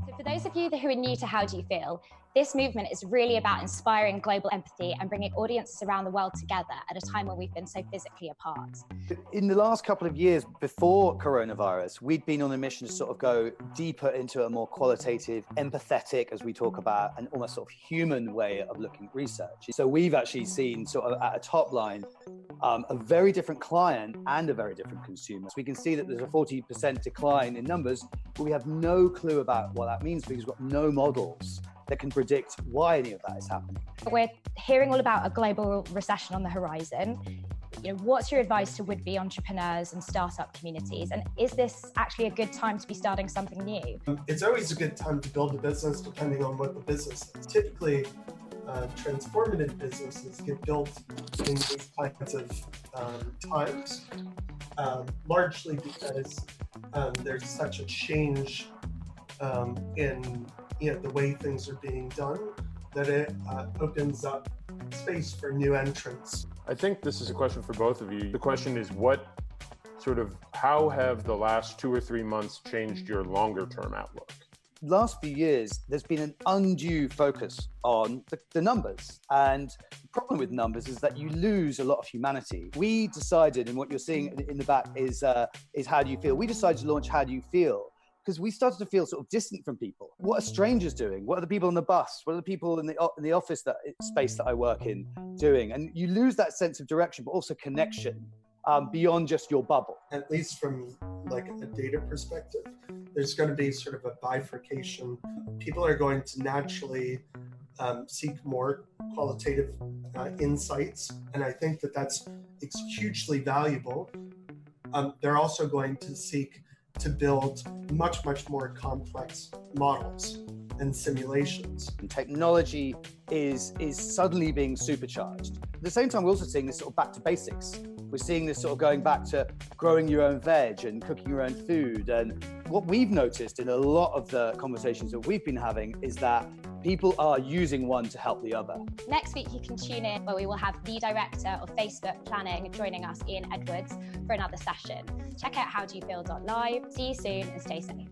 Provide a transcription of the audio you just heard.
So for those of you who are new to How Do You Feel, this movement is really about inspiring global empathy and bringing audiences around the world together at a time when we've been so physically apart. In the last couple of years before coronavirus, we'd been on a mission to sort of go deeper into a more qualitative, empathetic, as we talk about, an almost sort of human way of looking at research. So we've actually seen sort of at a top line, a very different client and a very different consumer. So we can see that there's a 40% decline in numbers, but we have no clue about what that means because we've got no models that can predict why any of that is happening. We're hearing all about a global recession on the horizon. What's your advice to would-be entrepreneurs and startup communities? And is this actually a good time to be starting something new? It's always a good time to build a business depending on what the business is. Typically, transformative businesses get built in these kinds of times, largely because there's such a change in the way things are being done that it opens up space for new entrants. I think this is a question for both of you. The question is how have the last 2 or 3 months changed your longer term outlook? Last few years, there's been an undue focus on the numbers. And the problem with numbers is that you lose a lot of humanity. We decided, and what you're seeing in the back is How Do You Feel? We decided to launch How Do You Feel? Because we started to feel sort of distant from people. What are strangers doing? What are the people on the bus? What are the people in the office space that I work in doing? And you lose that sense of direction, but also connection beyond just your bubble. At least from like a data perspective, there's going to be sort of a bifurcation. People are going to naturally seek more qualitative insights, and I think that's hugely valuable. They're also going to seek to build much, much more complex models and simulations. And technology is suddenly being supercharged. At the same time, we're also seeing this sort of back to basics. We're seeing this sort of going back to growing your own veg and cooking your own food. And what we've noticed in a lot of the conversations that we've been having is that people are using one to help the other. Next week, you can tune in where we will have the director of Facebook Planning joining us, Ian Edwards, for another session. Check out howdoyoufeel.live. See you soon and stay safe.